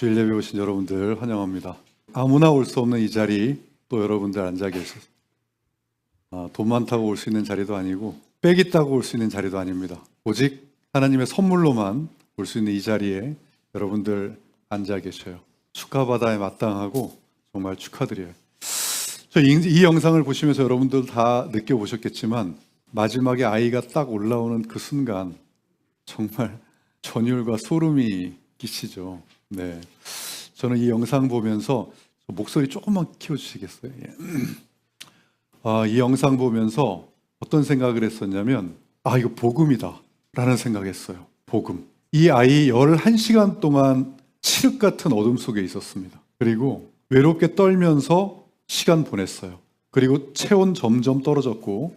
주일 예배 오신 여러분들 환영합니다. 아무나 올 수 없는 이 자리 또 여러분들 앉아 계셔서 돈 많다고 올 수 있는 자리도 아니고 빽 있다고 올 수 있는 자리도 아닙니다. 오직 하나님의 선물로만 올 수 있는 이 자리에 여러분들 앉아 계셔요. 축하받아야 마땅하고 정말 축하드려요. 이 영상을 보시면서 여러분들 다 느껴보셨겠지만 마지막에 아이가 딱 올라오는 그 순간 정말 전율과 소름이 끼치죠. 네, 저는 이 영상 보면서 목소리 조금만 키워주시겠어요? 이 영상 보면서 어떤 생각을 했었냐면 이거 복음이다 라는 생각했어요. 복음. 이 아이 11시간 동안 칠흑 같은 어둠 속에 있었습니다. 그리고 외롭게 떨면서 시간 보냈어요. 그리고 체온 점점 떨어졌고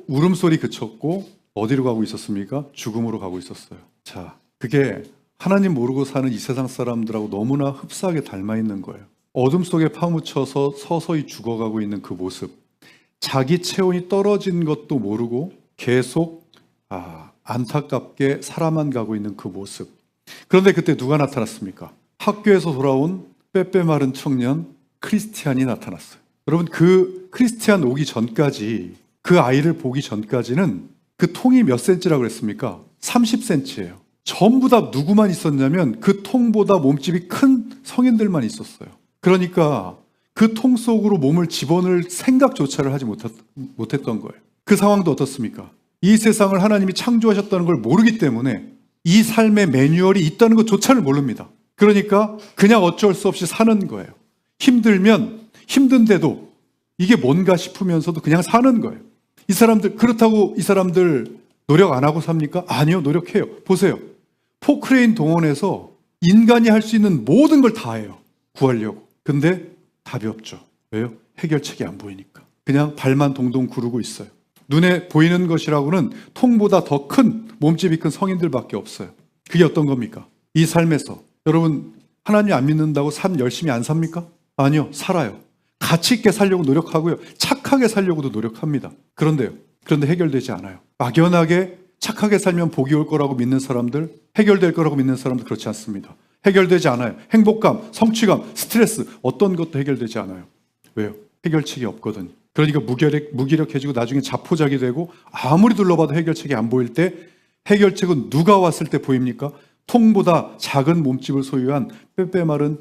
울음소리 그쳤고 어디로 가고 있었습니까? 죽음으로 가고 있었어요. 자, 그게 하나님 모르고 사는 이 세상 사람들하고 너무나 흡사하게 닮아 있는 거예요. 어둠 속에 파묻혀서 서서히 죽어가고 있는 그 모습, 자기 체온이 떨어진 것도 모르고 계속 안타깝게 살아만 가고 있는 그 모습. 그런데 그때 누가 나타났습니까? 학교에서 돌아온 빼빼 마른 청년 크리스티안이 나타났어요. 여러분, 그 크리스티안 오기 전까지, 그 아이를 보기 전까지는 그 통이 몇 센치라고 그랬습니까? 30cm예요. 전부 다 누구만 있었냐면 그 통보다 몸집이 큰 성인들만 있었어요. 그러니까 그 통 속으로 몸을 집어넣을 생각조차를 하지 못했던 거예요. 그 상황도 어떻습니까? 이 세상을 하나님이 창조하셨다는 걸 모르기 때문에 이 삶의 매뉴얼이 있다는 것조차를 모릅니다. 그러니까 그냥 어쩔 수 없이 사는 거예요. 힘들면 힘든데도 이게 뭔가 싶으면서도 그냥 사는 거예요. 이 사람들, 그렇다고 이 사람들 노력 안 하고 삽니까? 아니요, 노력해요. 보세요. 포크레인 동원해서 인간이 할 수 있는 모든 걸 다 해요. 구하려고. 근데 답이 없죠. 왜요? 해결책이 안 보이니까. 그냥 발만 동동 구르고 있어요. 눈에 보이는 것이라고는 통보다 더 큰, 몸집이 큰 성인들밖에 없어요. 그게 어떤 겁니까? 이 삶에서 여러분, 하나님 안 믿는다고 삶 열심히 안 삽니까? 아니요, 살아요. 가치 있게 살려고 노력하고요. 착하게 살려고도 노력합니다. 그런데 해결되지 않아요. 막연하게 착하게 살면 복이 올 거라고 믿는 사람들, 해결될 거라고 믿는 사람들 그렇지 않습니다. 해결되지 않아요. 행복감, 성취감, 스트레스 어떤 것도 해결되지 않아요. 왜요? 해결책이 없거든요. 그러니까 무기력해지고 나중에 자포자기 되고 아무리 둘러봐도 해결책이 안 보일 때 해결책은 누가 왔을 때 보입니까? 통보다 작은 몸집을 소유한 빼빼 마른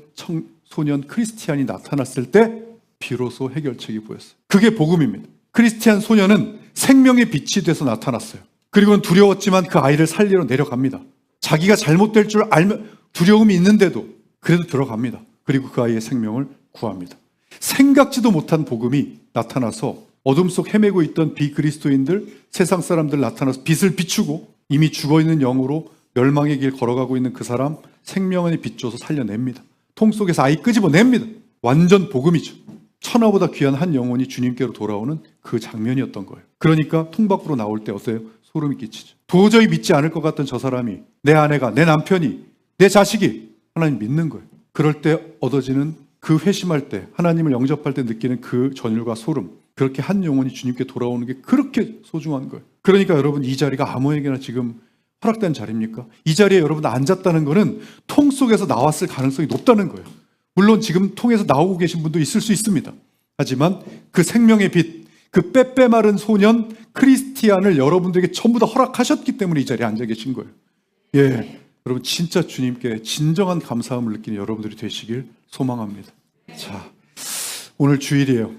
소년 크리스티안이 나타났을 때 비로소 해결책이 보였어요. 그게 복음입니다. 크리스티안 소년은 생명의 빛이 돼서 나타났어요. 그리고는 두려웠지만 그 아이를 살리러 내려갑니다. 자기가 잘못될 줄 알면 두려움이 있는데도 그래도 들어갑니다. 그리고 그 아이의 생명을 구합니다. 생각지도 못한 복음이 나타나서 어둠 속 헤매고 있던 비그리스도인들, 세상 사람들 나타나서 빛을 비추고 이미 죽어있는 영으로 멸망의 길 걸어가고 있는 그 사람 생명의 빛 줘서 살려냅니다. 통 속에서 아이 끄집어냅니다. 완전 복음이죠. 천하보다 귀한 한 영혼이 주님께로 돌아오는 그 장면이었던 거예요. 그러니까 통 밖으로 나올 때 어때요? 소름이 끼치죠. 도저히 믿지 않을 것 같던 저 사람이, 내 아내가, 내 남편이, 내 자식이 하나님 믿는 거예요. 그럴 때 얻어지는 그 회심할 때, 하나님을 영접할 때 느끼는 그 전율과 소름, 그렇게 한 영혼이 주님께 돌아오는 게 그렇게 소중한 거예요. 그러니까 여러분, 이 자리가 아무에게나 지금 허락된 자리입니까? 이 자리에 여러분 앉았다는 거는 통 속에서 나왔을 가능성이 높다는 거예요. 물론 지금 통해서 나오고 계신 분도 있을 수 있습니다. 하지만 그 생명의 빛, 그 빼빼 마른 소년 크리스티안을 여러분들에게 전부 다 허락하셨기 때문에 이 자리에 앉아 계신 거예요. 예, 여러분 진짜 주님께 진정한 감사함을 느끼는 여러분들이 되시길 소망합니다. 자, 오늘 주일이에요.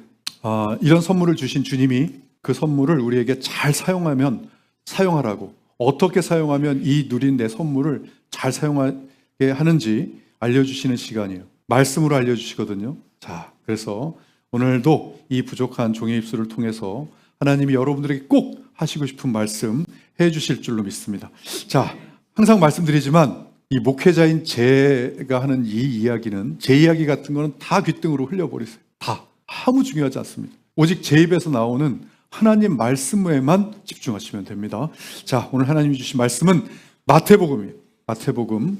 이런 선물을 주신 주님이 그 선물을 우리에게 잘 사용하라고, 어떻게 사용하면 이 누린 내 선물을 잘 사용하게 하는지 알려주시는 시간이에요. 말씀으로 알려주시거든요. 자, 그래서 오늘도 이 부족한 종의 입술을 통해서 하나님이 여러분들에게 꼭 하시고 싶은 말씀 해주실 줄로 믿습니다. 자, 항상 말씀드리지만 이 목회자인 제가 하는 이 이야기는, 제 이야기 같은 거는 다 귓등으로 흘려버리세요. 다 아무 중요하지 않습니다. 오직 제 입에서 나오는 하나님 말씀에만 집중하시면 됩니다. 자, 오늘 하나님이 주신 말씀은 마태복음이에요. 마태복음.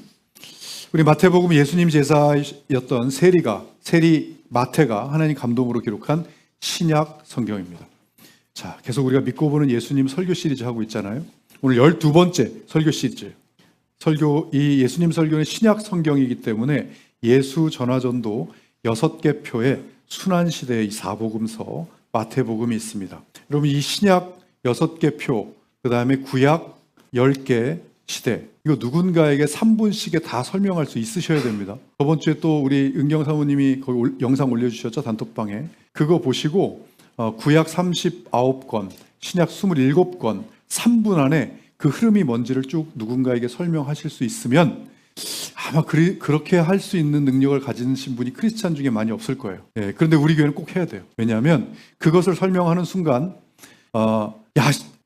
우리 마태복음 예수님 제자였던 세리 마태가 하나님 감동으로 기록한 신약 성경입니다. 자, 계속 우리가 믿고 보는 예수님 설교 시리즈 하고 있잖아요. 오늘 12번째 설교 시리즈예요. 이 예수님 설교는 신약 성경이기 때문에 예수 전화전도 6개 표에 순환시대의 이 사복음서 마태복음이 있습니다. 여러분 이 신약 6개 표, 그 다음에 구약 10개 시대, 이거 누군가에게 3분씩에 다 설명할 수 있으셔야 됩니다. 저번 주에 또 우리 은경 사모님이 거기 영상 올려주셨죠, 단톡방에. 그거 보시고 구약 39권, 신약 27권 3분 안에 그 흐름이 뭔지를 쭉 누군가에게 설명하실 수 있으면 아마 그렇게 할 수 있는 능력을 가지신 분이 크리스찬 중에 많이 없을 거예요. 예, 그런데 우리 교회는 꼭 해야 돼요. 왜냐하면 그것을 설명하는 순간 야,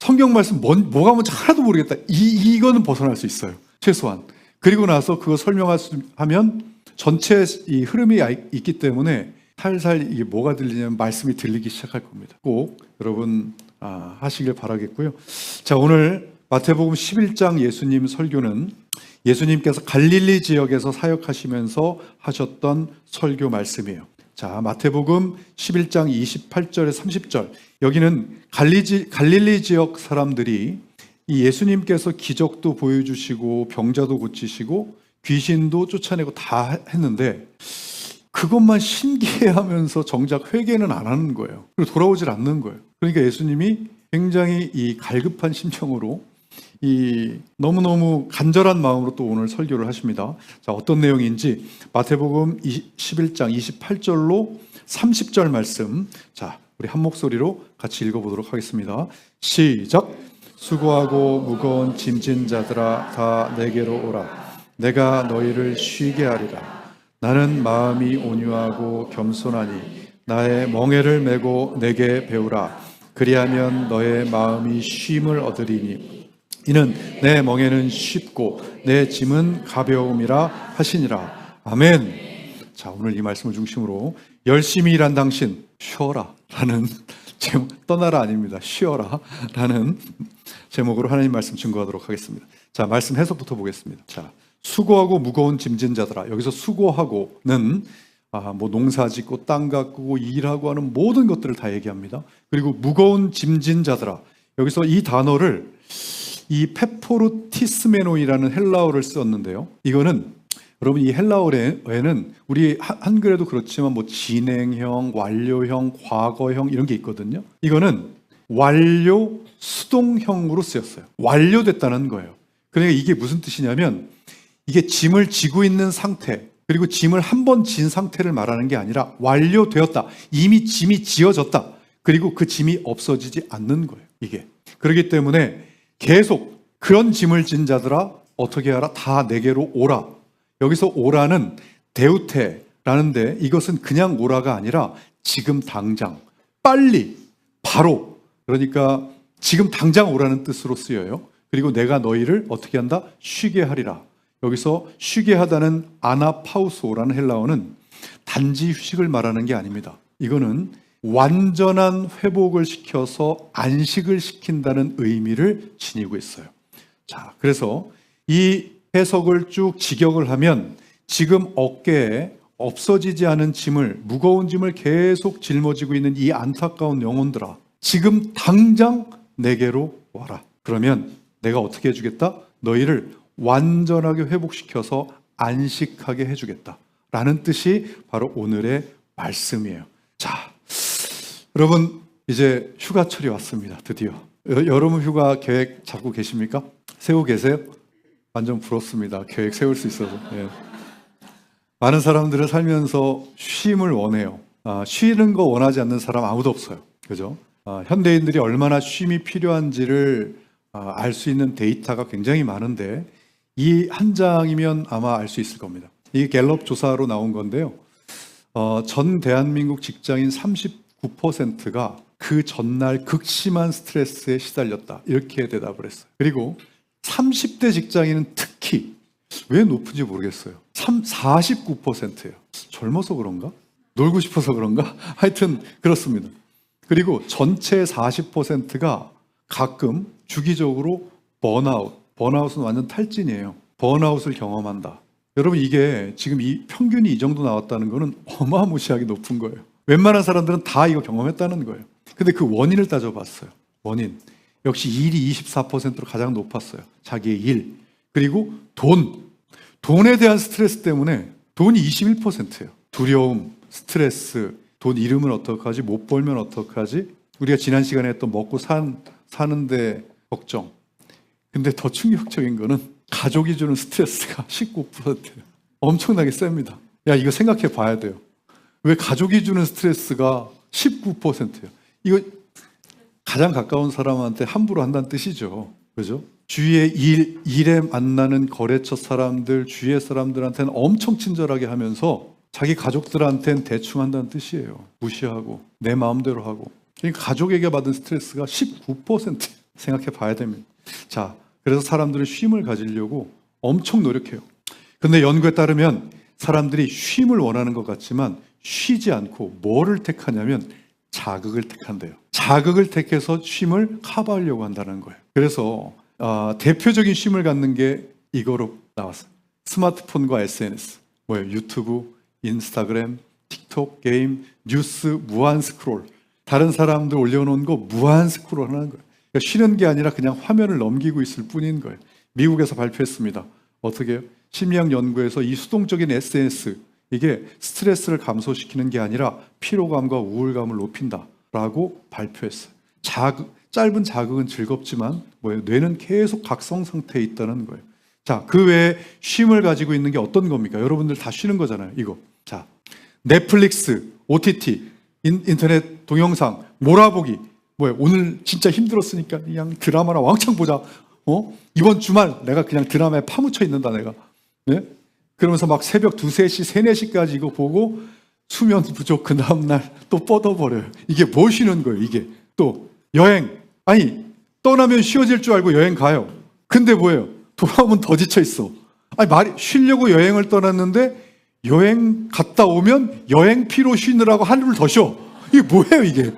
성경 말씀 뭐가 뭔지 하나도 모르겠다. 이거는 벗어날 수 있어요. 최소한. 그리고 나서 그거 설명하면 전체 이 흐름이 있기 때문에 살살 이게 뭐가 들리냐면 말씀이 들리기 시작할 겁니다. 꼭 여러분 하시길 바라겠고요. 자, 오늘 마태복음 11장 예수님 설교는 예수님께서 갈릴리 지역에서 사역하시면서 하셨던 설교 말씀이에요. 자, 마태복음 11장 28절에 30절. 여기는 갈릴리 지역 사람들이 이 예수님께서 기적도 보여주시고 병자도 고치시고 귀신도 쫓아내고 다 했는데 그것만 신기해하면서 정작 회개는 안 하는 거예요. 그리고 돌아오질 않는 거예요. 그러니까 예수님이 굉장히 이 갈급한 심정으로 이 너무너무 간절한 마음으로 또 오늘 설교를 하십니다. 자, 어떤 내용인지 마태복음 11장 28절로 30절 말씀, 자, 우리 한 목소리로 같이 읽어보도록 하겠습니다. 시작. 수고하고 무거운 짐진 자들아 다 내게로 오라. 내가 너희를 쉬게 하리라. 나는 마음이 온유하고 겸손하니 나의 멍에를 메고 내게 배우라. 그리하면 너의 마음이 쉼을 얻으리니 이는 내 멍에는 쉽고 내 짐은 가벼움이라 하시니라. 아멘. 자, 오늘 이 말씀을 중심으로 열심히 일한 당신 쉬어라 라는 제목, 떠나라 아닙니다. 쉬어라 라는 제목으로 하나님 말씀 증거하도록 하겠습니다. 자, 말씀 해석부터 보겠습니다. 자, 수고하고 무거운 짐진 자들아. 여기서 수고하고는 뭐 농사 짓고 땅 가꾸고 일하고 하는 모든 것들을 다 얘기합니다. 그리고 무거운 짐진 자들아. 여기서 이 단어를 이 페포르티스메노이라는 헬라어를 썼는데요. 이거는 여러분 이 헬라어에는 우리 한글에도 그렇지만 뭐 진행형, 완료형, 과거형 이런 게 있거든요. 이거는 완료 수동형으로 쓰였어요. 완료됐다는 거예요. 그러니까 이게 무슨 뜻이냐면 이게 짐을 지고 있는 상태, 그리고 짐을 한 번 진 상태를 말하는 게 아니라 완료되었다. 이미 짐이 지어졌다. 그리고 그 짐이 없어지지 않는 거예요. 이게. 그렇기 때문에 계속 그런 짐을 진 자들아 어떻게 하라? 다 내게로 오라. 여기서 오라는 데우테라는데 이것은 그냥 오라가 아니라 지금 당장, 빨리, 바로. 그러니까 지금 당장 오라는 뜻으로 쓰여요. 그리고 내가 너희를 어떻게 한다? 쉬게 하리라. 여기서 쉬게 하다는 아나파우소라는 헬라어는 단지 휴식을 말하는 게 아닙니다. 이거는 완전한 회복을 시켜서 안식을 시킨다는 의미를 지니고 있어요. 자, 그래서 이 해석을 쭉 직역을 하면 지금 어깨에 없어지지 않은 짐을, 무거운 짐을 계속 짊어지고 있는 이 안타까운 영혼들아, 지금 당장 내게로 와라. 그러면 내가 어떻게 해주겠다? 너희를 완전하게 회복시켜서 안식하게 해주겠다 라는 뜻이 바로 오늘의 말씀이에요. 자, 여러분 이제 휴가철이 왔습니다. 드디어 여름 휴가 계획 잡고 계십니까? 세우고 계세요? 완전 부럽습니다. 계획 세울 수 있어서. 예. 많은 사람들은 살면서 쉼을 원해요. 쉬는 거 원하지 않는 사람 아무도 없어요. 그죠? 현대인들이 얼마나 쉼이 필요한지를 알 수 있는 데이터가 굉장히 많은데 이 한 장이면 아마 알 수 있을 겁니다. 이게 갤럽 조사로 나온 건데요. 전 대한민국 직장인 39%가 그 전날 극심한 스트레스에 시달렸다. 이렇게 대답을 했어요. 그리고 30대 직장인은 특히 왜 높은지 모르겠어요. 49%예요. 젊어서 그런가? 놀고 싶어서 그런가? 하여튼 그렇습니다. 그리고 전체 40%가 가끔 주기적으로 번아웃은 완전 탈진이에요. 번아웃을 경험한다. 여러분 이게 지금 이 평균이 이 정도 나왔다는 거는 어마무시하게 높은 거예요. 웬만한 사람들은 다 이거 경험했다는 거예요. 근데 그 원인을 따져봤어요. 원인. 역시 일이 24%로 가장 높았어요. 자기의 일. 그리고 돈에 대한 스트레스 때문에 돈이 21%예요. 두려움, 스트레스, 돈 잃으면 어떡하지? 못 벌면 어떡하지? 우리가 지난 시간에 했던 먹고 사는데 걱정. 근데 더 충격적인 거는 가족이 주는 스트레스가 19%예요. 엄청나게 셉니다. 야, 이거 생각해 봐야 돼요. 왜 가족이 주는 스트레스가 19%예요? 이거 가장 가까운 사람한테 함부로 한다는 뜻이죠. 그죠? 주위의 일에 만나는 거래처 사람들, 주위의 사람들한테는 엄청 친절하게 하면서 자기 가족들한테는 대충 한다는 뜻이에요. 무시하고 내 마음대로 하고. 그러니까 가족에게 받은 스트레스가 19% 생각해 봐야 됩니다. 자, 그래서 사람들은 쉼을 가지려고 엄청 노력해요. 근데 연구에 따르면 사람들이 쉼을 원하는 것 같지만 쉬지 않고 뭐를 택하냐면 자극을 택한대요. 자극을 택해서 쉼을 커버하려고 한다는 거예요. 그래서 대표적인 쉼을 갖는 게 이거로 나왔어요. 스마트폰과 SNS. 뭐예요? 유튜브, 인스타그램, 틱톡, 게임, 뉴스, 무한 스크롤. 다른 사람들 올려놓은 거 무한 스크롤 하는 거예요. 그러니까 쉬는 게 아니라 그냥 화면을 넘기고 있을 뿐인 거예요. 미국에서 발표했습니다. 어떻게 해요? 심리학 연구에서 이 수동적인 SNS, 이게 스트레스를 감소시키는 게 아니라 피로감과 우울감을 높인다라고 발표했어요. 짧은 자극은 즐겁지만 뭐예요? 뇌는 계속 각성 상태에 있다는 거예요. 자, 그 외에 쉼을 가지고 있는 게 어떤 겁니까? 여러분들 다 쉬는 거잖아요. 이거. 자, 넷플릭스, OTT, 인터넷 동영상, 몰아보기. 뭐예요? 오늘 진짜 힘들었으니까 그냥 드라마나 왕창 보자. 이번 주말 내가 그냥 드라마에 파묻혀 있는다 내가. 네? 그러면서 막 새벽 2, 3시, 3, 4시까지 이거 보고 수면 부족 그 다음날 또 뻗어버려요. 이게 뭐 쉬는 거예요? 이게 또 여행. 아니 떠나면 쉬어질 줄 알고 여행 가요. 근데 뭐예요? 돌아오면 더 지쳐 있어. 아니 쉬려고 여행을 떠났는데 여행 갔다 오면 여행 피로 쉬느라고 하루를 더 쉬어. 이게 뭐예요 이게?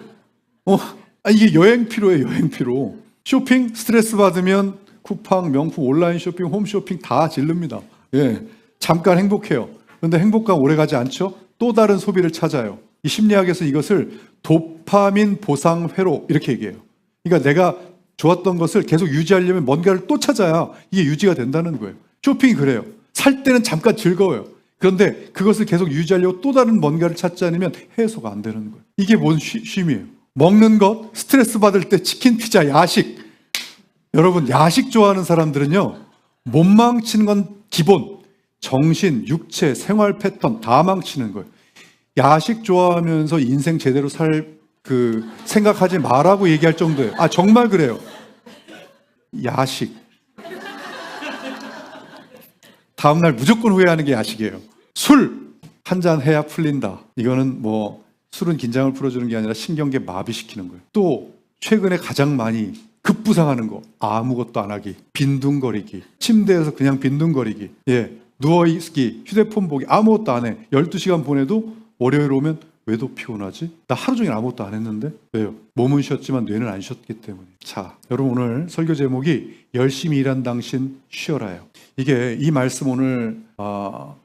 이게 여행 피로예요. 여행 피로. 쇼핑 스트레스 받으면 쿠팡, 명품, 온라인 쇼핑, 홈쇼핑 다 질릅니다. 예, 잠깐 행복해요. 그런데 행복감 오래가지 않죠? 또 다른 소비를 찾아요. 이 심리학에서 이것을 도파민 보상 회로 이렇게 얘기해요. 그러니까 내가 좋았던 것을 계속 유지하려면 뭔가를 또 찾아야 이게 유지가 된다는 거예요. 쇼핑이 그래요. 살 때는 잠깐 즐거워요. 그런데 그것을 계속 유지하려고 또 다른 뭔가를 찾지 않으면 해소가 안 되는 거예요. 이게 뭔 쉼이에요? 먹는 것, 스트레스 받을 때 치킨, 피자, 야식. 여러분 야식 좋아하는 사람들은요, 못 망치는 건 기본. 정신, 육체, 생활 패턴 다 망치는 거예요. 야식 좋아하면서 인생 제대로 생각하지 마라고 얘기할 정도예요. 정말 그래요. 야식. 다음날 무조건 후회하는 게 야식이에요. 술! 한 잔 해야 풀린다. 이거는 술은 긴장을 풀어주는 게 아니라 신경계 마비시키는 거예요. 또 최근에 가장 많이 급부상하는 거, 아무것도 안 하기, 빈둥거리기, 침대에서 그냥 빈둥거리기, 누워있기, 휴대폰 보기, 아무것도 안 해. 12시간 보내도 월요일 오면 왜 더 피곤하지? 나 하루 종일 아무것도 안 했는데? 왜요? 몸은 쉬었지만 뇌는 안 쉬었기 때문에. 자, 여러분 오늘 설교 제목이 열심히 일한 당신 쉬어라예요. 이 말씀 오늘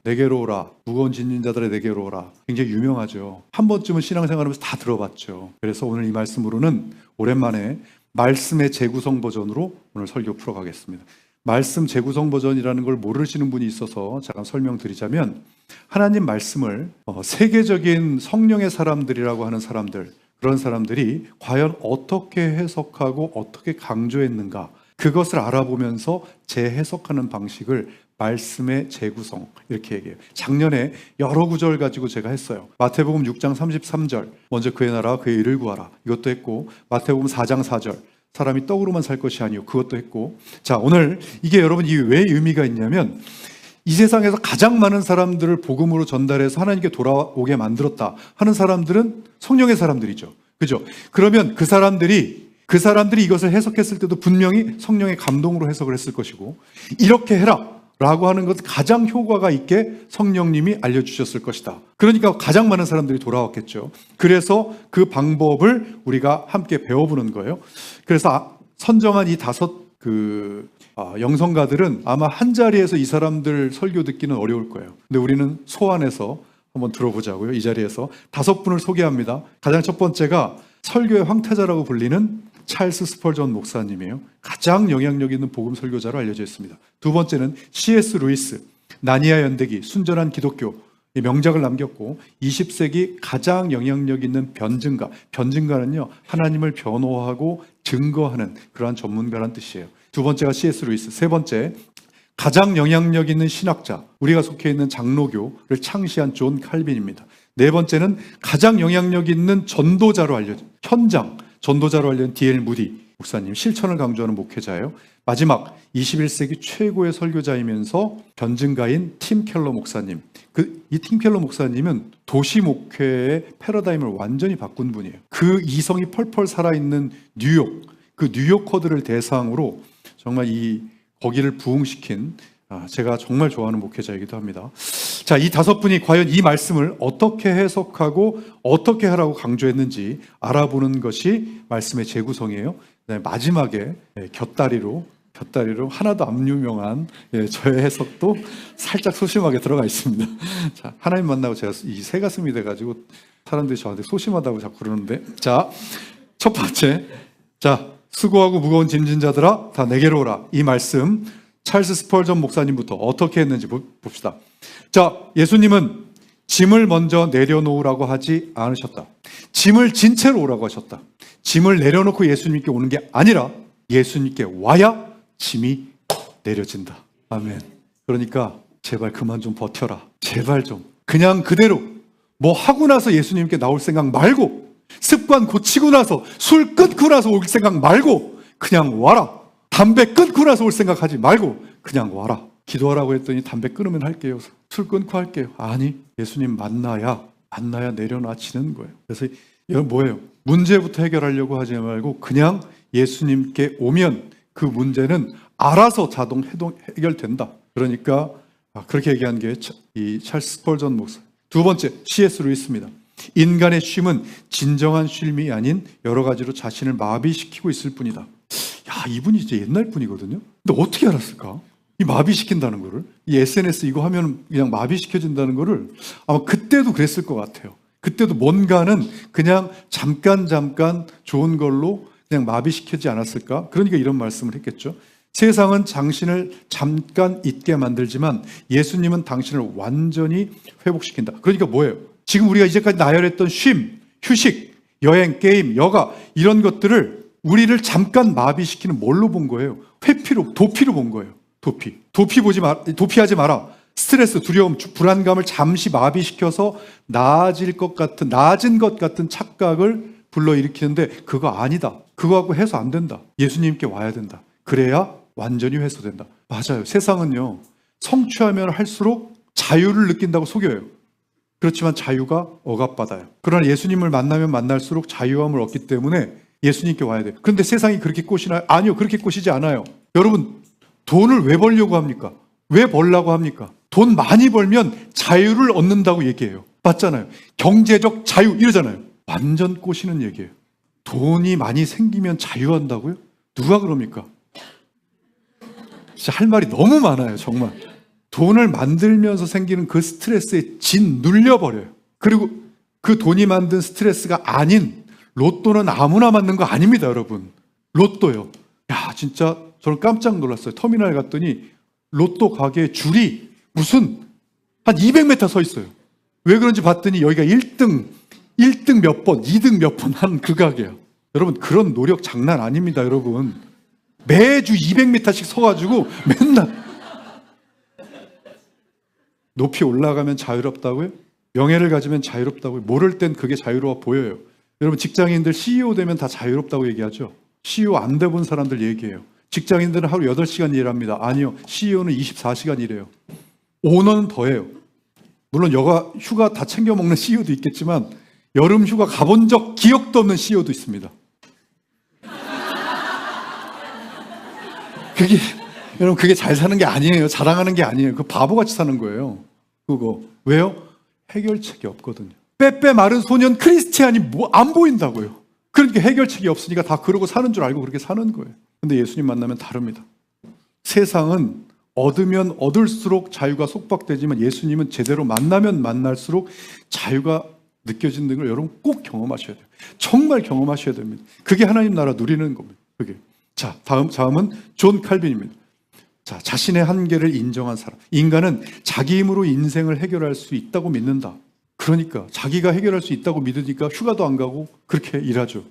내게로 오라, 무거운 짐진 자들의 내게로 오라, 굉장히 유명하죠. 한 번쯤은 신앙생활하면서 다 들어봤죠. 그래서 오늘 이 말씀으로는 오랜만에 말씀의 재구성 버전으로 오늘 설교 풀어가겠습니다. 말씀 재구성 버전이라는 걸 모르시는 분이 있어서 잠깐 설명드리자면, 하나님 말씀을 세계적인 성령의 사람들이라고 하는 사람들, 그런 사람들이 과연 어떻게 해석하고 어떻게 강조했는가, 그것을 알아보면서 재해석하는 방식을 말씀의 재구성 이렇게 얘기해요. 작년에 여러 구절 가지고 제가 했어요. 마태복음 6장 33절 먼저 그의 나라와 그의 의를 구하라, 이것도 했고, 마태복음 4장 4절 사람이 떡으로만 살 것이 아니요, 그것도 했고. 자, 오늘 이게 여러분 왜 의미가 있냐면, 이 세상에서 가장 많은 사람들을 복음으로 전달해서 하나님께 돌아오게 만들었다 하는 사람들은 성령의 사람들이죠. 그죠? 그러면 그 사람들이 이것을 해석했을 때도 분명히 성령의 감동으로 해석을 했을 것이고, 이렇게 해라 라고 하는 것은 가장 효과가 있게 성령님이 알려주셨을 것이다. 그러니까 가장 많은 사람들이 돌아왔겠죠. 그래서 그 방법을 우리가 함께 배워보는 거예요. 그래서 선정한 이 5 영성가들은 아마 한 자리에서 이 사람들 설교 듣기는 어려울 거예요. 근데 우리는 소환해서 한번 들어보자고요. 이 자리에서 5분을 소개합니다. 가장 첫 번째가 설교의 황태자라고 불리는 찰스 스펄전 목사님이에요. 가장 영향력 있는 복음 설교자로 알려져 있습니다. 두 번째는 C.S. 루이스, 나니아 연대기, 순전한 기독교, 이 명작을 남겼고 20세기 가장 영향력 있는 변증가. 변증가는요, 하나님을 변호하고 증거하는 그러한 전문가란 뜻이에요. 두 번째가 C.S. 루이스. 세 번째, 가장 영향력 있는 신학자, 우리가 속해 있는 장로교를 창시한 존 칼빈입니다. 네 번째는 가장 영향력 있는 전도자로 알려진 현장 전도자로 알려진 D.L. 무디 목사님, 실천을 강조하는 목회자예요. 마지막 21세기 최고의 설교자이면서 변증가인 팀 켈러 목사님. 이 팀 켈러 목사님은 도시 목회의 패러다임을 완전히 바꾼 분이에요. 그 이성이 펄펄 살아있는 뉴욕, 그 뉴요커들을 대상으로 정말 거기를 부흥시킨 제가 정말 좋아하는 목회자이기도 합니다. 자, 이 다섯 분이 과연 이 말씀을 어떻게 해석하고 어떻게 하라고 강조했는지 알아보는 것이 말씀의 재구성이에요. 네, 마지막에 곁다리로 하나도 안 유명한 저의 해석도 살짝 소심하게 들어가 있습니다. 자, 하나님 만나고 제가 이 새 가슴이 돼가지고 사람들이 저한테 소심하다고 자꾸 그러는데, 자, 첫 번째, 자, 수고하고 무거운 짐진 자들아 다 내게로 오라. 이 말씀 찰스 스펄전 목사님부터 어떻게 했는지 봅시다. 자, 예수님은 짐을 먼저 내려놓으라고 하지 않으셨다. 짐을 진 채로 오라고 하셨다. 짐을 내려놓고 예수님께 오는 게 아니라 예수님께 와야 짐이 내려진다. 아멘. 그러니까 제발 그만 좀 버텨라. 제발 좀. 그냥 그대로 뭐 하고 나서 예수님께 나올 생각 말고, 습관 고치고 나서, 술 끊고 나서 올 생각 말고 그냥 와라. 담배 끊고 나서 올 생각하지 말고 그냥 와라. 기도하라고 했더니 담배 끊으면 할게요. 술 끊고 할게요. 아니, 예수님 만나야 내려놔지는 거예요. 그래서 이건 뭐예요? 문제부터 해결하려고 하지 말고 그냥 예수님께 오면 그 문제는 알아서 자동 해결된다. 그러니까 그렇게 얘기한 게 이 찰스 스펄전 목사. 두 번째, C.S. 루이스입니다. 인간의 쉼은 진정한 쉼이 아닌 여러 가지로 자신을 마비시키고 있을 뿐이다. 야, 이분이 이제 옛날 분이거든요. 근데 어떻게 알았을까? 이 마비시킨다는 거를, 이 SNS 이거 하면 그냥 마비시켜진다는 거를 아마 그때도 그랬을 것 같아요. 그때도 뭔가는 그냥 잠깐 좋은 걸로 그냥 마비시키지 않았을까? 그러니까 이런 말씀을 했겠죠. 세상은 당신을 잠깐 잊게 만들지만 예수님은 당신을 완전히 회복시킨다. 그러니까 뭐예요? 지금 우리가 이제까지 나열했던 쉼, 휴식, 여행, 게임, 여가 이런 것들을 우리를 잠깐 마비시키는 뭘로 본 거예요? 도피로 본 거예요. 도피하지 마라. 스트레스, 두려움, 불안감을 잠시 마비시켜서 나아진 것 같은 착각을 불러일으키는데 그거 아니다. 그거 갖고 해소 안 된다. 예수님께 와야 된다. 그래야 완전히 회수된다. 맞아요. 세상은요, 성취하면 할수록 자유를 느낀다고 속여요. 그렇지만 자유가 억압받아요. 그러나 예수님을 만나면 만날수록 자유함을 얻기 때문에 예수님께 와야 돼요. 그런데 세상이 그렇게 꼬시나요? 아니요. 그렇게 꼬시지 않아요. 여러분, 돈을 왜 벌려고 합니까? 왜 벌려고 합니까? 돈 많이 벌면 자유를 얻는다고 얘기해요. 맞잖아요. 경제적 자유 이러잖아요. 완전 꼬시는 얘기예요. 돈이 많이 생기면 자유한다고요? 누가 그럽니까? 진짜 할 말이 너무 많아요. 정말. 돈을 만들면서 생기는 그 스트레스에 눌려버려요. 그리고 그 돈이 만든 스트레스가 아닌 로또는 아무나 맞는 거 아닙니다, 여러분. 로또요. 야, 진짜 저는 깜짝 놀랐어요. 터미널 갔더니 로또 가게에 줄이 무슨 한 200m 서 있어요. 왜 그런지 봤더니 여기가 1등 몇 번, 2등 몇 번 한 그 가게야. 여러분, 그런 노력 장난 아닙니다, 여러분. 매주 200m씩 서가지고 맨날. 높이 올라가면 자유롭다고요? 명예를 가지면 자유롭다고요? 모를 땐 그게 자유로워 보여요. 여러분, 직장인들 CEO 되면 다 자유롭다고 얘기하죠. CEO 안 돼본 사람들 얘기해요. 직장인들은 하루 8시간 일합니다. 아니요. CEO는 24시간 일해요. 오너는 더해요. 물론 휴가 다 챙겨 먹는 CEO도 있겠지만 여름 휴가 가본 적 기억도 없는 CEO도 있습니다. 여러분, 그게 잘 사는 게 아니에요. 자랑하는 게 아니에요. 그 바보같이 사는 거예요. 그거. 왜요? 해결책이 없거든요. 빼빼 마른 소년 크리스티안이 안 보인다고요. 그러니까 해결책이 없으니까 다 그러고 사는 줄 알고 그렇게 사는 거예요. 근데 예수님 만나면 다릅니다. 세상은 얻으면 얻을수록 자유가 속박되지만 예수님은 제대로 만나면 만날수록 자유가 느껴지는 걸 여러분 꼭 경험하셔야 돼요. 정말 경험하셔야 됩니다. 그게 하나님 나라 누리는 겁니다. 그게. 자, 다음은 존 칼빈입니다. 자, 자신의 한계를 인정한 사람. 인간은 자기 힘으로 인생을 해결할 수 있다고 믿는다. 그러니까 자기가 해결할 수 있다고 믿으니까 휴가도 안 가고 그렇게 일하죠.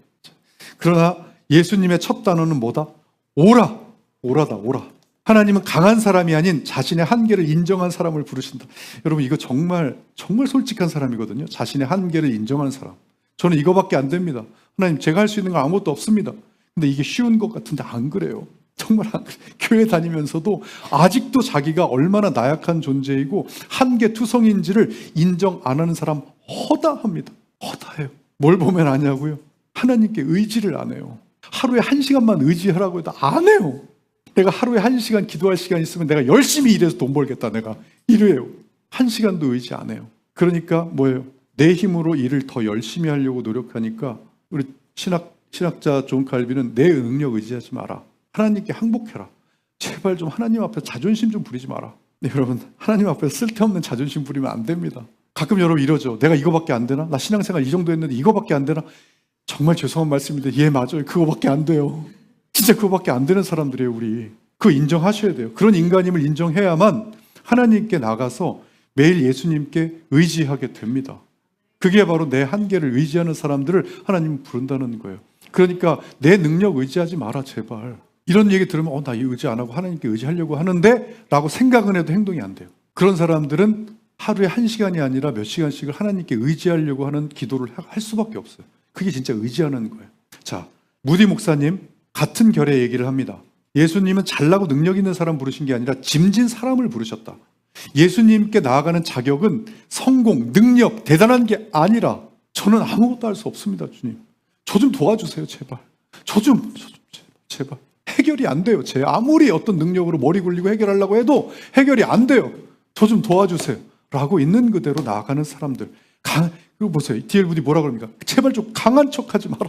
그러나 예수님의 첫 단어는 뭐다? 오라. 오라다, 오라. 하나님은 강한 사람이 아닌 자신의 한계를 인정한 사람을 부르신다. 여러분, 이거 정말 솔직한 사람이거든요. 자신의 한계를 인정하는 사람. 저는 이거밖에 안 됩니다. 하나님, 제가 할 수 있는 건 아무것도 없습니다. 근데 이게 쉬운 것 같은데 안 그래요. 정말 안 그래요. 교회 다니면서도 아직도 자기가 얼마나 나약한 존재이고 한계투성인지를 인정 안 하는 사람 허다합니다. 허다해요. 뭘 보면 아냐고요? 하나님께 의지를 안 해요. 하루에 1시간만 의지하라고 해도 안 해요. 내가 하루에 1시간 기도할 시간 있으면 내가 열심히 일해서 돈 벌겠다. 내가 이래요. 1시간도 의지 안 해요. 그러니까 뭐예요? 내 힘으로 일을 더 열심히 하려고 노력하니까 우리 신학자 존 칼빈은 내 능력 의지하지 마라. 하나님께 항복해라. 제발 좀 하나님 앞에 자존심 좀 부리지 마라. 네, 여러분, 하나님 앞에 쓸데없는 자존심 부리면 안 됩니다. 가끔 여러분 이러죠. 내가 이거밖에 안 되나? 나 신앙생활 이 정도 했는데 이거밖에 안 되나? 정말 죄송한 말씀인데 예, 맞아요. 그거밖에 안 돼요. 진짜 그거밖에 안 되는 사람들이에요. 우리 그거 인정하셔야 돼요. 그런 인간임을 인정해야만 하나님께 나가서 매일 예수님께 의지하게 됩니다. 그게 바로 내 한계를 의지하는 사람들을 하나님은 부른다는 거예요. 그러니까 내 능력 의지하지 마라, 제발. 이런 얘기 들으면 나 의지 안 하고 하나님께 의지하려고 하는데 라고 생각은 해도 행동이 안 돼요. 그런 사람들은 하루에 1시간이 아니라 몇 시간씩을 하나님께 의지하려고 하는 기도를 할 수밖에 없어요. 그게 진짜 의지하는 거예요. 자, 무디 목사님 같은 결의 얘기를 합니다. 예수님은 잘나고 능력 있는 사람 부르신 게 아니라 짐진 사람을 부르셨다. 예수님께 나아가는 자격은 성공, 능력, 대단한 게 아니라 저는 아무것도 할 수 없습니다. 주님, 저 좀 도와주세요. 제발. 제발. 해결이 안 돼요. 제 아무리 어떤 능력으로 머리 굴리고 해결하려고 해도 해결이 안 돼요. 저 좀 도와주세요. 라고 있는 그대로 나아가는 사람들. 그리고 보세요. D.L.부디 뭐라 그럽니까? 제발 좀 강한 척하지 마라.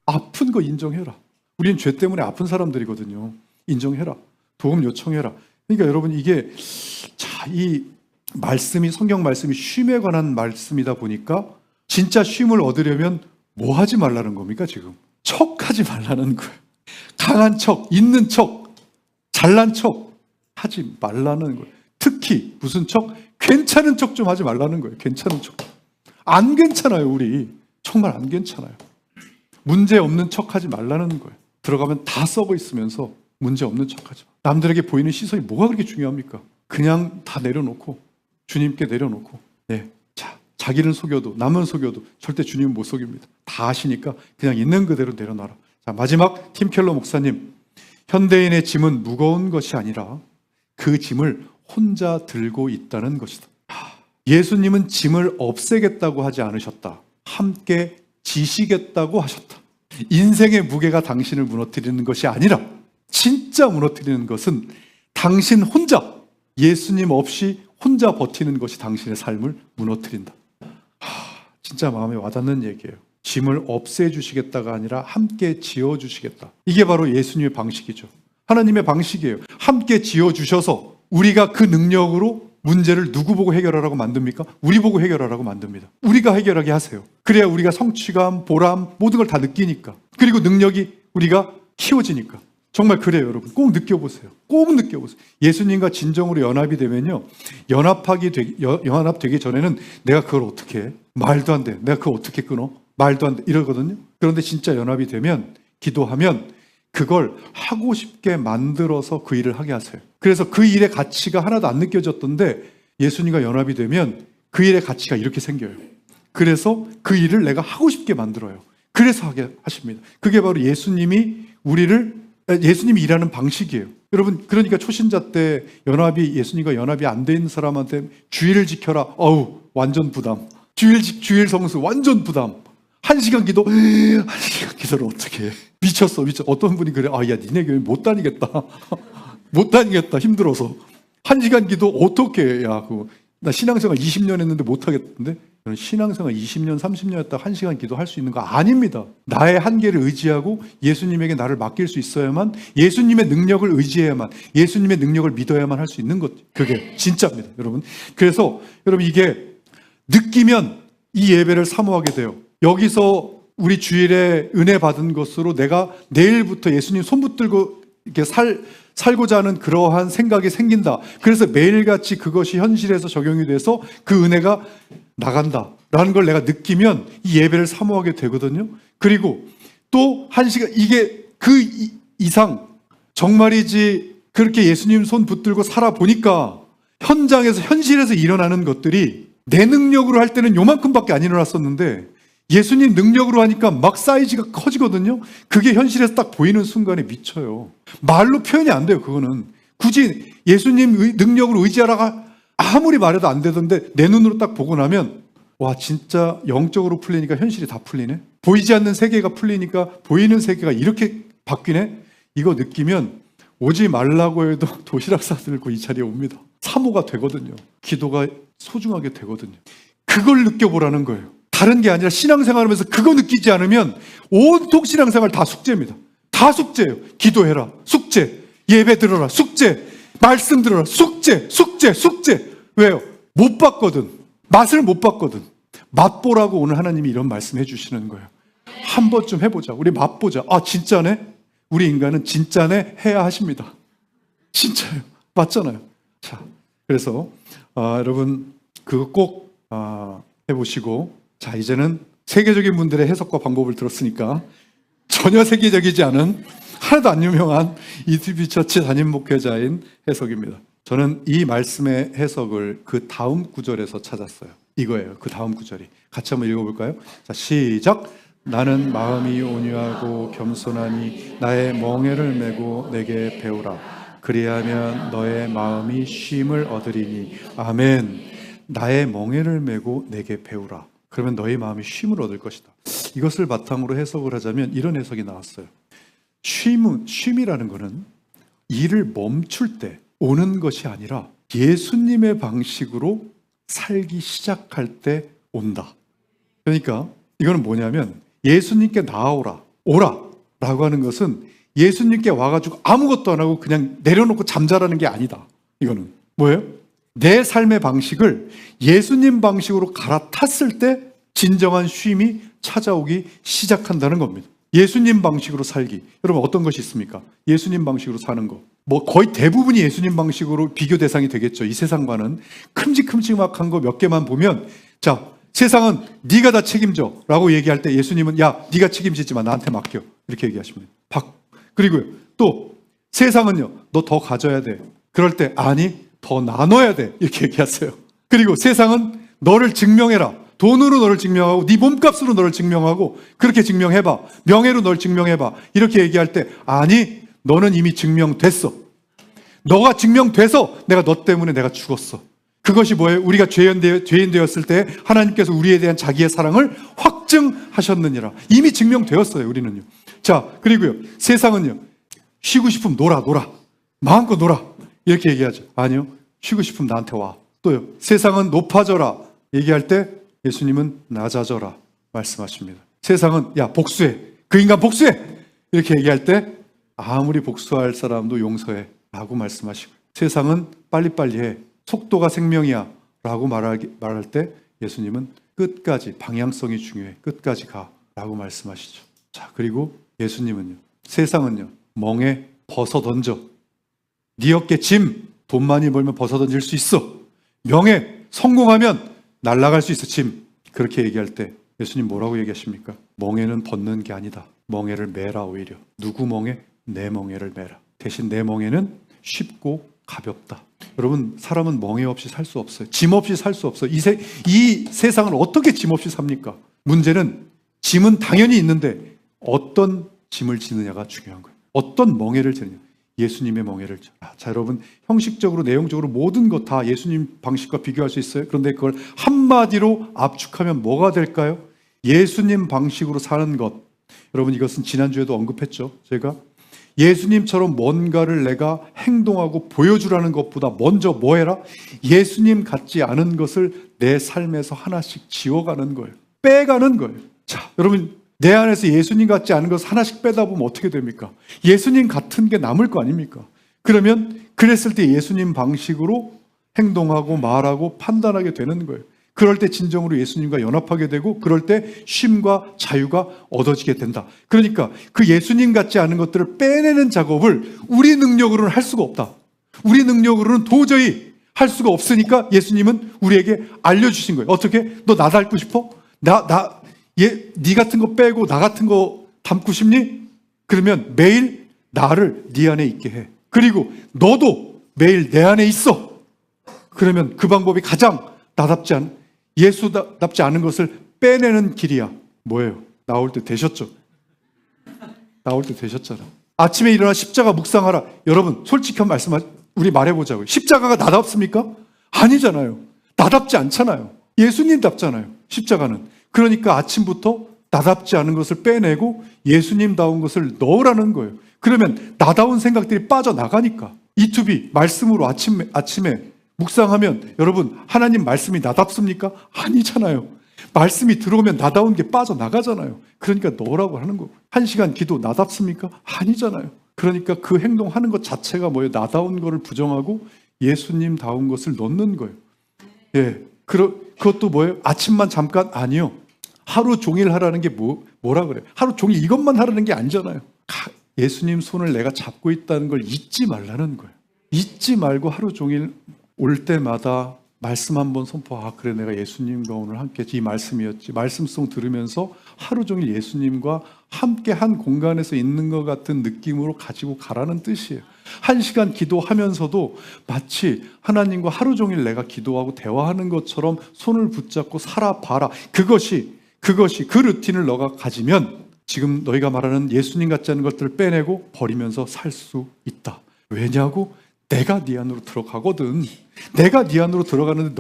아픈 거 인정해라. 우리는 죄 때문에 아픈 사람들이거든요. 인정해라. 도움 요청해라. 그러니까 여러분, 이게 이 말씀이, 성경 말씀이 쉼에 관한 말씀이다 보니까 진짜 쉼을 얻으려면 뭐 하지 말라는 겁니까? 지금 척하지 말라는 거예요. 강한 척, 있는 척, 잘난 척 하지 말라는 거예요. 특히 무슨 척? 괜찮은 척 좀 하지 말라는 거예요. 괜찮은 척. 안 괜찮아요. 우리 정말 안 괜찮아요. 문제 없는 척 하지 말라는 거예요. 들어가면 다 썩어 있으면서 문제 없는 척 하지 마. 남들에게 보이는 시선이 뭐가 그렇게 중요합니까? 그냥 다 내려놓고 주님께 내려놓고, 네, 자, 자기는 속여도 남은 속여도 절대 주님은 못 속입니다. 다 아시니까 그냥 있는 그대로 내려놔라. 자, 마지막 팀 켈러 목사님, 현대인의 짐은 무거운 것이 아니라 그 짐을 혼자 들고 있다는 것이다. 예수님은 짐을 없애겠다고 하지 않으셨다. 함께 지시겠다고 하셨다. 인생의 무게가 당신을 무너뜨리는 것이 아니라 진짜 무너뜨리는 것은 당신 혼자, 예수님 없이 혼자 버티는 것이 당신의 삶을 무너뜨린다. 진짜 마음에 와닿는 얘기예요. 짐을 없애주시겠다가 아니라 함께 지어주시겠다. 이게 바로 예수님의 방식이죠. 하나님의 방식이에요. 함께 지어주셔서 우리가 그 능력으로 문제를 누구 보고 해결하라고 만듭니까? 우리 보고 해결하라고 만듭니다. 우리가 해결하게 하세요. 그래야 우리가 성취감, 보람, 모든 걸 다 느끼니까. 그리고 능력이 우리가 키워지니까. 정말 그래요, 여러분. 꼭 느껴보세요. 꼭 느껴보세요. 예수님과 진정으로 연합이 되면요, 연합되기 전에는 내가 그걸 어떻게 해? 말도 안 돼. 내가 그걸 어떻게 끊어? 말도 안 돼. 이러거든요. 그런데 진짜 연합이 되면, 기도하면 그걸 하고 싶게 만들어서 그 일을 하게 하세요. 그래서 그 일의 가치가 하나도 안 느껴졌던데 예수님과 연합이 되면 그 일의 가치가 이렇게 생겨요. 그래서 그 일을 내가 하고 싶게 만들어요. 그래서 하게 하십니다. 그게 바로 예수님이 일하는 방식이에요. 여러분, 그러니까 초신자 때 예수님과 연합이 안 돼 있는 사람한테 주일을 지켜라. 완전 부담. 주일 성수 완전 부담. 1시간 기도를 어떻게 해? 미쳤어. 어떤 분이 그래. 야, 니네 교회 못 다니겠다. 못 다니겠다. 힘들어서. 1시간 기도 어떻게 해? 야, 나 신앙생활 20년 했는데 못 하겠던데? 저는 신앙생활 20년, 30년 했다가 1시간 기도할 수 있는 거 아닙니다. 나의 한계를 의지하고 예수님에게 나를 맡길 수 있어야만, 예수님의 능력을 의지해야만, 예수님의 능력을 믿어야만 할 수 있는 것. 그게 진짜입니다, 여러분. 그래서 여러분, 이게 느끼면 이 예배를 사모하게 돼요. 여기서 우리 주일에 은혜 받은 것으로 내가 내일부터 예수님 손 붙들고 이렇게 살고자 하는 그러한 생각이 생긴다. 그래서 매일같이 그것이 현실에서 적용이 돼서 그 은혜가 나간다라는 걸 내가 느끼면 이 예배를 사모하게 되거든요. 그리고 또 한 시간, 이게 그 이상 정말이지 그렇게 예수님 손 붙들고 살아보니까 현실에서 일어나는 것들이 내 능력으로 할 때는 요만큼밖에 안 일어났었는데 예수님 능력으로 하니까 막 사이즈가 커지거든요. 그게 현실에서 딱 보이는 순간에 미쳐요. 말로 표현이 안 돼요. 그거는 굳이 예수님 능력으로 의지하라가 아무리 말해도 안 되던데 내 눈으로 딱 보고 나면 와, 진짜 영적으로 풀리니까 현실이 다 풀리네. 보이지 않는 세계가 풀리니까 보이는 세계가 이렇게 바뀌네. 이거 느끼면 오지 말라고 해도 도시락 싸들고 이 자리에 옵니다. 사모가 되거든요. 기도가 소중하게 되거든요. 그걸 느껴보라는 거예요. 다른 게 아니라 신앙생활하면서 그거 느끼지 않으면 온통 신앙생활 다 숙제입니다. 다 숙제예요. 기도해라. 숙제. 예배 들어라. 숙제. 말씀 들어라. 숙제. 왜요? 못 봤거든. 맛을 못 봤거든. 맛보라고 오늘 하나님이 이런 말씀해 주시는 거예요. 한 번쯤 해보자. 우리 맛보자. 아, 진짜네? 우리 인간은 진짜네? 해야 하십니다. 진짜요. 맞잖아요. 자, 그래서 여러분 그거 꼭 해보시고, 자, 이제는 세계적인 분들의 해석과 방법을 들었으니까 전혀 세계적이지 않은, 하나도 안 유명한 이티비 처치 담임 목회자인 해석입니다. 저는 이 말씀의 해석을 그 다음 구절에서 찾았어요. 이거예요. 그 다음 구절이. 같이 한번 읽어볼까요? 자, 시작. 나는 마음이 온유하고 겸손하니 나의 멍에를 메고 내게 배우라. 그리하면 너의 마음이 쉼을 얻으리니. 아멘. 나의 멍에를 메고 내게 배우라. 그러면 너의 마음이 쉼을 얻을 것이다. 이것을 바탕으로 해석을 하자면 이런 해석이 나왔어요. 쉼이라는 것은 일을 멈출 때 오는 것이 아니라 예수님의 방식으로 살기 시작할 때 온다. 그러니까 이거는 뭐냐면 예수님께 나아오라, 오라 라고 하는 것은 예수님께 와가지고 아무것도 안 하고 그냥 내려놓고 잠자라는 게 아니다. 이거는 뭐예요? 내 삶의 방식을 예수님 방식으로 갈아탔을 때 진정한 쉼이 찾아오기 시작한다는 겁니다. 예수님 방식으로 살기. 여러분 어떤 것이 있습니까? 예수님 방식으로 사는 거. 뭐 거의 대부분이 예수님 방식으로 비교 대상이 되겠죠. 이 세상과는 큼직큼직한 거 몇 개만 보면, 자, 세상은 네가 다 책임져 라고 얘기할 때 예수님은 야, 네가 책임지지 마, 나한테 맡겨, 이렇게 얘기하십니다. 그리고요, 또 세상은요, 너 더 가져야 돼. 그럴 때 아니, 더 나눠야 돼, 이렇게 얘기하세요. 그리고 세상은 너를 증명해라. 돈으로 너를 증명하고 네 몸값으로 너를 증명하고 그렇게 증명해봐. 명예로 너를 증명해봐. 이렇게 얘기할 때 아니, 너는 이미 증명됐어. 너가 증명돼서 너 때문에 내가 죽었어. 그것이 뭐예요? 우리가 죄인 되었을 때 하나님께서 우리에 대한 자기의 사랑을 확증하셨느니라. 이미 증명되었어요, 우리는요. 자, 그리고요, 세상은요, 쉬고 싶으면 놀아. 마음껏 놀아. 이렇게 얘기하죠. 아니요, 쉬고 싶으면 나한테 와. 또요, 세상은 높아져라 얘기할 때 예수님은 낮아져라 말씀하십니다. 세상은 야, 복수해. 그 인간 복수해. 이렇게 얘기할 때 아무리 복수할 사람도 용서해 라고 말씀하시고, 세상은 빨리빨리 해. 속도가 생명이야 라고 말할 때 예수님은 끝까지, 방향성이 중요해. 끝까지 가 라고 말씀하시죠. 자, 그리고 예수님은요, 세상은요, 멍에 벗어던져. 네 어깨 짐, 돈 많이 벌면 벗어던질 수 있어. 명예, 성공하면 날아갈 수 있어, 짐. 그렇게 얘기할 때 예수님 뭐라고 얘기하십니까? 멍에는 벗는 게 아니다. 멍에를 매라. 오히려 누구 멍에? 내 멍에를 매라. 대신 내 멍에는 쉽고 가볍다. 여러분, 사람은 멍에 없이 살 수 없어요. 짐 없이 살 수 없어요. 이 세상을 어떻게 짐 없이 삽니까? 문제는 짐은 당연히 있는데 어떤 짐을 지느냐가 중요한 거예요. 어떤 멍에를 지느냐. 예수님의 멍에를 져. 자, 여러분, 형식적으로 내용적으로 모든 것 다 예수님 방식과 비교할 수 있어요. 그런데 그걸 한마디로 압축하면 뭐가 될까요? 예수님 방식으로 사는 것. 여러분, 이것은 지난주에도 언급했죠. 제가 예수님처럼 뭔가를 내가 행동하고 보여주라는 것보다 먼저 뭐 해라? 예수님 같지 않은 것을 내 삶에서 하나씩 지워가는 거예요. 빼가는 거예요. 자, 여러분, 내 안에서 예수님 같지 않은 것을 하나씩 빼다 보면 어떻게 됩니까? 예수님 같은 게 남을 거 아닙니까? 그러면 그랬을 때 예수님 방식으로 행동하고 말하고 판단하게 되는 거예요. 그럴 때 진정으로 예수님과 연합하게 되고 그럴 때 쉼과 자유가 얻어지게 된다. 그러니까 그 예수님 같지 않은 것들을 빼내는 작업을 우리 능력으로는 할 수가 없다. 우리 능력으로는 도저히 할 수가 없으니까 예수님은 우리에게 알려주신 거예요. 어떻게? 너 나 닮고 싶어? 네 같은 거 빼고 나 같은 거 닮고 싶니? 그러면 매일 나를 네 안에 있게 해. 그리고 너도 매일 내 안에 있어. 그러면 그 방법이 가장 예수답지 않은 것을 빼내는 길이야. 뭐예요? 나올 때 되셨죠? 나올 때 되셨잖아. 아침에 일어나 십자가 묵상하라. 여러분 솔직한 말씀 우리 말해보자고요. 십자가가 나답습니까? 아니잖아요. 나답지 않잖아요. 예수님답잖아요. 십자가는. 그러니까 아침부터 나답지 않은 것을 빼내고 예수님다운 것을 넣으라는 거예요. 그러면 나다운 생각들이 빠져나가니까. E2B 말씀으로 아침에 묵상하면 여러분 하나님 말씀이 나답습니까? 아니잖아요. 말씀이 들어오면 나다운 게 빠져나가잖아요. 그러니까 넣으라고 하는 거고. 1시간 기도 나답습니까? 아니잖아요. 그러니까 그 행동하는 것 자체가 뭐예요? 나다운 거를 부정하고 예수님다운 것을 넣는 거예요. 예, 그것도 뭐예요? 아침만 잠깐? 아니요. 하루 종일 하라는 게 뭐라 그래요? 하루 종일 이것만 하라는 게 아니잖아요. 예수님 손을 내가 잡고 있다는 걸 잊지 말라는 거예요. 잊지 말고 하루 종일 올 때마다 말씀 한번 선포. 그래 내가 예수님과 오늘 함께 이 말씀이었지. 말씀송 들으면서 하루 종일 예수님과 함께 한 공간에서 있는 것 같은 느낌으로 가지고 가라는 뜻이에요. 1시간 기도하면서도 마치 하나님과 하루 종일 내가 기도하고 대화하는 것처럼 손을 붙잡고 살아봐라. 그것이 그 루틴을 너가 가지면 지금 너희가 말하는 예수님 같지 않은 것들을 빼내고 버리면서 살 수 있다. 왜냐고? 내가 네 안으로 들어가거든. 내가 네 안으로 들어가는데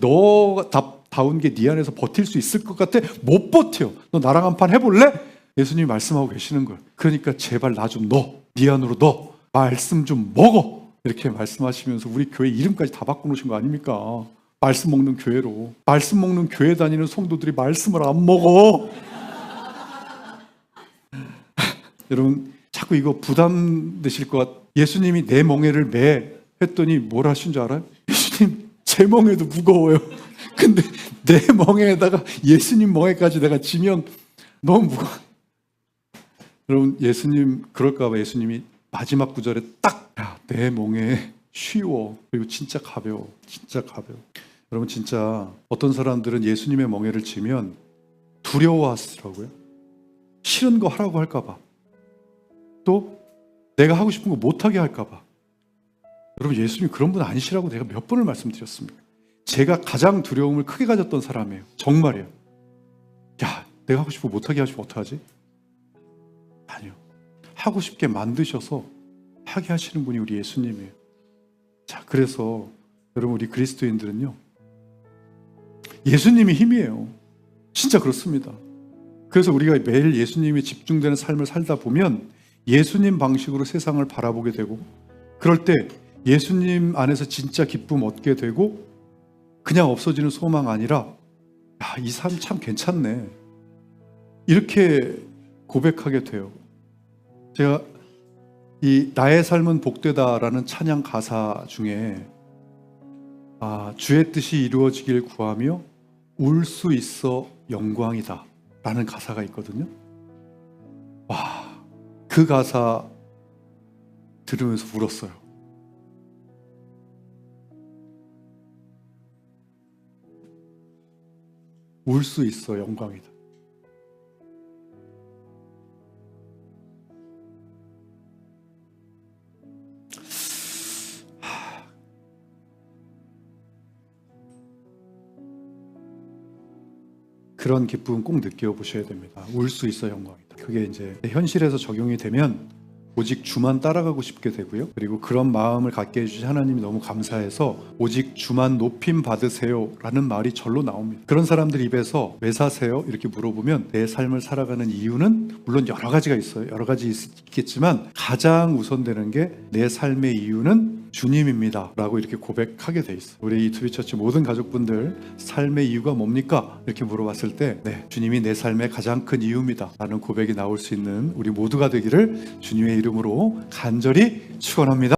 너다운 게 네 안에서 버틸 수 있을 것 같아? 못 버텨. 너 나랑 한판 해볼래? 예수님이 말씀하고 계시는 거예요. 그러니까 제발 나 좀 넣어. 네 안으로 넣어. 말씀 좀 먹어. 이렇게 말씀하시면서 우리 교회 이름까지 다 바꿔놓으신 거 아닙니까? 말씀 먹는 교회로. 말씀 먹는 교회 다니는 성도들이 말씀을 안 먹어. 여러분 자꾸 이거 부담되실 것 같아요. 예수님이 내 멍에를 매 했더니 뭘 하신 줄 알아요? 예수님 제 멍에도 무거워요. 근데 내 멍에에다가 예수님 멍에까지 내가 지면 너무 무거워. 여러분 예수님 그럴까 봐 예수님이 마지막 구절에 딱 내 멍에 쉬워. 그리고 진짜 가벼워. 진짜 가벼워. 여러분 진짜 어떤 사람들은 예수님의 멍에를 지면 두려워하시더라고요. 싫은 거 하라고 할까 봐. 또 내가 하고 싶은 거 못하게 할까 봐. 여러분 예수님이 그런 분 아니시라고 내가 몇 번을 말씀드렸습니까? 제가 가장 두려움을 크게 가졌던 사람이에요. 정말이에요. 야, 내가 하고 싶은 거 못하게 하시면 어떡하지? 아니요. 하고 싶게 만드셔서 하게 하시는 분이 우리 예수님이에요. 자, 그래서 여러분 우리 그리스도인들은요. 예수님이 힘이에요. 진짜 그렇습니다. 그래서 우리가 매일 예수님이 집중되는 삶을 살다 보면 예수님 방식으로 세상을 바라보게 되고 그럴 때 예수님 안에서 진짜 기쁨 얻게 되고 그냥 없어지는 소망 아니라 이 삶 참 괜찮네. 이렇게 고백하게 돼요. 제가 이 나의 삶은 복되다라는 찬양 가사 중에 주의 뜻이 이루어지길 구하며 울 수 있어 영광이다 라는 가사가 있거든요. 그 가사 들으면서 울었어요. 울 수 있어 영광이다. 그런 기쁨 꼭 느껴보셔야 됩니다. 울 수 있어 영광이다. 그게 이제 현실에서 적용이 되면 오직 주만 따라가고 싶게 되고요. 그리고 그런 마음을 갖게 해주신 하나님이 너무 감사해서 오직 주만 높임 받으세요 라는 말이 절로 나옵니다. 그런 사람들 입에서 왜 사세요? 이렇게 물어보면 내 삶을 살아가는 이유는 물론 여러 가지가 있어요. 여러 가지 있겠지만 가장 우선되는 게 내 삶의 이유는 주님입니다 라고 이렇게 고백하게 돼 있어요. 우리 E2B 처치 모든 가족분들 삶의 이유가 뭡니까? 이렇게 물어봤을 때 네, 주님이 내 삶의 가장 큰 이유입니다 라는 고백이 나올 수 있는 우리 모두가 되기를 주님의 이름으로 간절히 축원합니다.